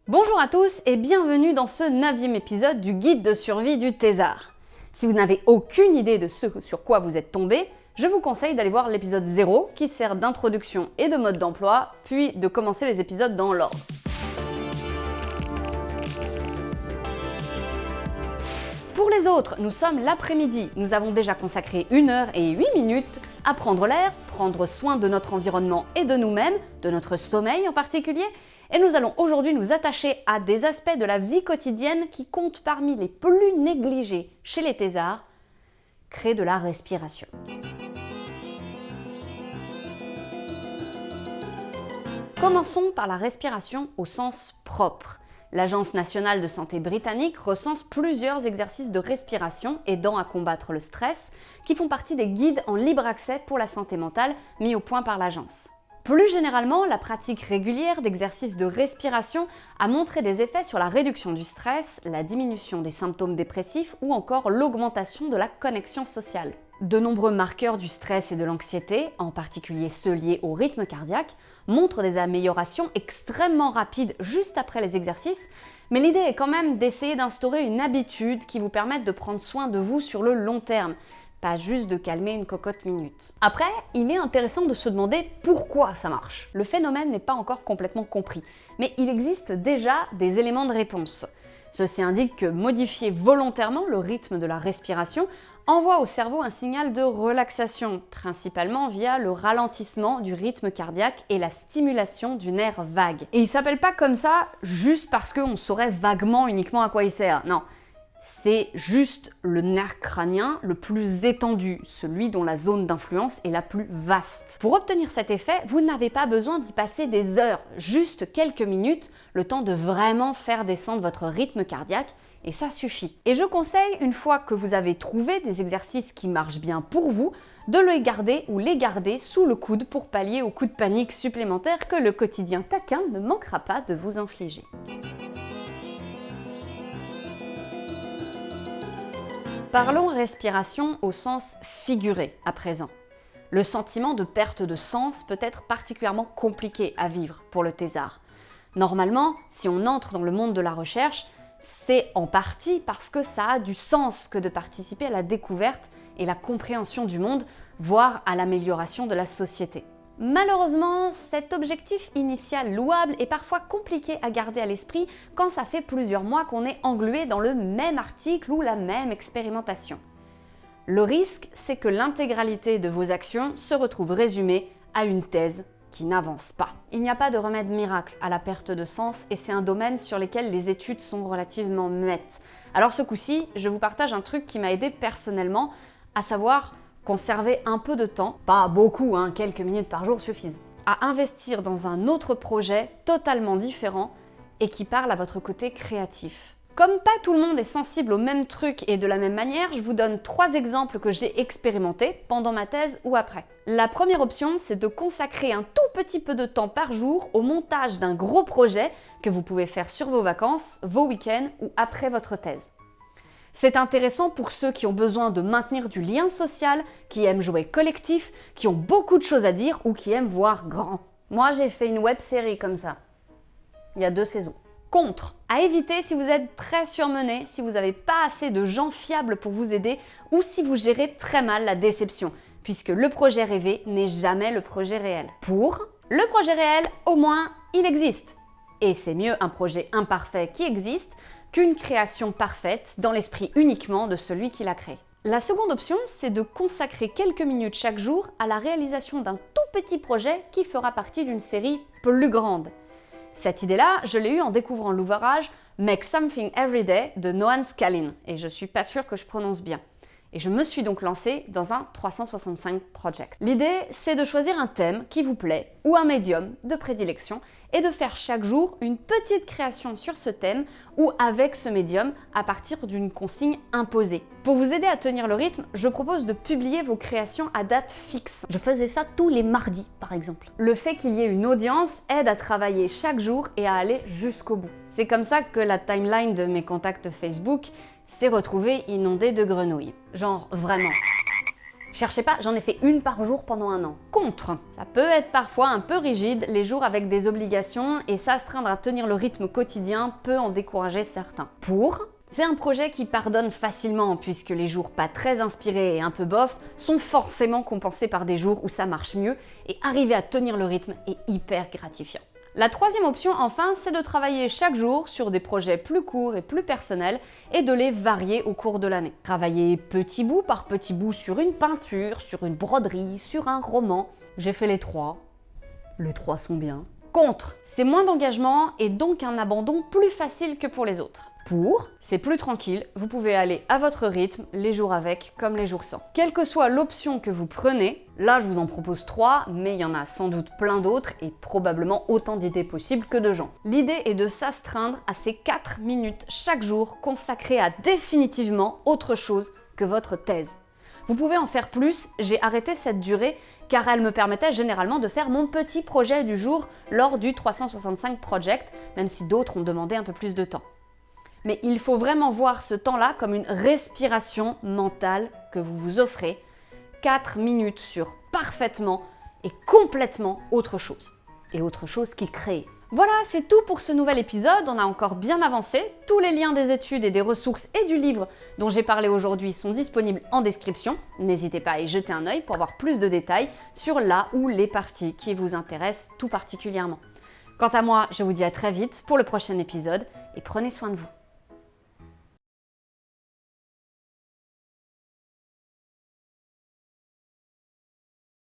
Bonjour à tous et bienvenue dans ce 9e épisode du guide de survie du thésard. Si vous n'avez aucune idée de ce sur quoi vous êtes tombé, je vous conseille d'aller voir l'épisode 0 qui sert d'introduction et de mode d'emploi, puis de commencer les épisodes dans l'ordre. Pour les autres, nous sommes l'après-midi. Nous avons déjà consacré 1 heure et 8 minutes à prendre l'air, prendre soin de notre environnement et de nous-mêmes, de notre sommeil en particulier, et nous allons aujourd'hui nous attacher à des aspects de la vie quotidienne qui comptent parmi les plus négligés chez les thésards, créer de la respiration. Commençons par la respiration au sens propre. L'Agence nationale de santé britannique recense plusieurs exercices de respiration aidant à combattre le stress qui font partie des guides en libre accès pour la santé mentale mis au point par l'agence. Plus généralement, la pratique régulière d'exercices de respiration a montré des effets sur la réduction du stress, la diminution des symptômes dépressifs ou encore l'augmentation de la connexion sociale. De nombreux marqueurs du stress et de l'anxiété, en particulier ceux liés au rythme cardiaque, montrent des améliorations extrêmement rapides juste après les exercices, mais l'idée est quand même d'essayer d'instaurer une habitude qui vous permette de prendre soin de vous sur le long terme, pas juste de calmer une cocotte minute. Après, il est intéressant de se demander pourquoi ça marche. Le phénomène n'est pas encore complètement compris, mais il existe déjà des éléments de réponse. Ceci indique que modifier volontairement le rythme de la respiration envoie au cerveau un signal de relaxation, principalement via le ralentissement du rythme cardiaque et la stimulation du nerf vague. Et il s'appelle pas comme ça juste parce qu'on saurait vaguement uniquement à quoi il sert, non. C'est juste le nerf crânien le plus étendu, celui dont la zone d'influence est la plus vaste. Pour obtenir cet effet, vous n'avez pas besoin d'y passer des heures, juste quelques minutes, le temps de vraiment faire descendre votre rythme cardiaque, et ça suffit. Et je conseille, une fois que vous avez trouvé des exercices qui marchent bien pour vous, de les garder ou les garder sous le coude pour pallier aux coups de panique supplémentaires que le quotidien taquin ne manquera pas de vous infliger. Parlons respiration au sens figuré à présent. Le sentiment de perte de sens peut être particulièrement compliqué à vivre pour le thésard. Normalement, si on entre dans le monde de la recherche, c'est en partie parce que ça a du sens que de participer à la découverte et la compréhension du monde, voire à l'amélioration de la société. Malheureusement, cet objectif initial louable est parfois compliqué à garder à l'esprit quand ça fait plusieurs mois qu'on est englué dans le même article ou la même expérimentation. Le risque, c'est que l'intégralité de vos actions se retrouve résumée à une thèse qui n'avance pas. Il n'y a pas de remède miracle à la perte de sens et c'est un domaine sur lequel les études sont relativement muettes. Alors ce coup-ci, je vous partage un truc qui m'a aidé personnellement, à savoir conserver un peu de temps, pas beaucoup, quelques minutes par jour suffisent, à investir dans un autre projet totalement différent et qui parle à votre côté créatif. Comme pas tout le monde est sensible au même truc et de la même manière, je vous donne 3 exemples que j'ai expérimentés pendant ma thèse ou après. La première option, c'est de consacrer un tout petit peu de temps par jour au montage d'un gros projet que vous pouvez faire sur vos vacances, vos week-ends ou après votre thèse. C'est intéressant pour ceux qui ont besoin de maintenir du lien social, qui aiment jouer collectif, qui ont beaucoup de choses à dire ou qui aiment voir grand. Moi, j'ai fait une web-série comme ça. Il y a 2 saisons. Contre, à éviter si vous êtes très surmené, si vous n'avez pas assez de gens fiables pour vous aider ou si vous gérez très mal la déception, puisque le projet rêvé n'est jamais le projet réel. Pour, le projet réel, au moins, il existe. Et c'est mieux un projet imparfait qui existe qu'une création parfaite dans l'esprit uniquement de celui qui l'a créé. La seconde option, c'est de consacrer quelques minutes chaque jour à la réalisation d'un tout petit projet qui fera partie d'une série plus grande. Cette idée-là, je l'ai eue en découvrant l'ouvrage Make Something Every Day de Noam Scalin, et je suis pas sûre que je prononce bien. Et je me suis donc lancée dans un 365 Project. L'idée, c'est de choisir un thème qui vous plaît ou un médium de prédilection et de faire chaque jour une petite création sur ce thème ou avec ce médium à partir d'une consigne imposée. Pour vous aider à tenir le rythme, je propose de publier vos créations à date fixe. Je faisais ça tous les mardis, par exemple. Le fait qu'il y ait une audience aide à travailler chaque jour et à aller jusqu'au bout. C'est comme ça que la timeline de mes contacts Facebook s'est retrouvée inondée de grenouilles. Genre vraiment. Cherchez pas, j'en ai fait une par jour pendant un an. Contre, ça peut être parfois un peu rigide, les jours avec des obligations, et s'astreindre à tenir le rythme quotidien peut en décourager certains. Pour, c'est un projet qui pardonne facilement, puisque les jours pas très inspirés et un peu bof sont forcément compensés par des jours où ça marche mieux, et arriver à tenir le rythme est hyper gratifiant. La troisième option, enfin, c'est de travailler chaque jour sur des projets plus courts et plus personnels et de les varier au cours de l'année. Travailler petit bout par petit bout sur une peinture, sur une broderie, sur un roman. J'ai fait les trois. Les trois sont bien. Contre, c'est moins d'engagement et donc un abandon plus facile que pour les autres. Pour, c'est plus tranquille, vous pouvez aller à votre rythme, les jours avec comme les jours sans. Quelle que soit l'option que vous prenez, là je vous en propose 3, mais il y en a sans doute plein d'autres et probablement autant d'idées possibles que de gens. L'idée est de s'astreindre à ces 4 minutes chaque jour consacrées à définitivement autre chose que votre thèse. Vous pouvez en faire plus, j'ai arrêté cette durée car elle me permettait généralement de faire mon petit projet du jour lors du 365 Project, même si d'autres ont demandé un peu plus de temps. Mais il faut vraiment voir ce temps-là comme une respiration mentale que vous vous offrez, 4 minutes sur parfaitement et complètement autre chose. Et autre chose qui crée. Voilà, c'est tout pour ce nouvel épisode, on a encore bien avancé. Tous les liens des études et des ressources et du livre dont j'ai parlé aujourd'hui sont disponibles en description. N'hésitez pas à y jeter un œil pour avoir plus de détails sur la ou les parties qui vous intéressent tout particulièrement. Quant à moi, je vous dis à très vite pour le prochain épisode et prenez soin de vous.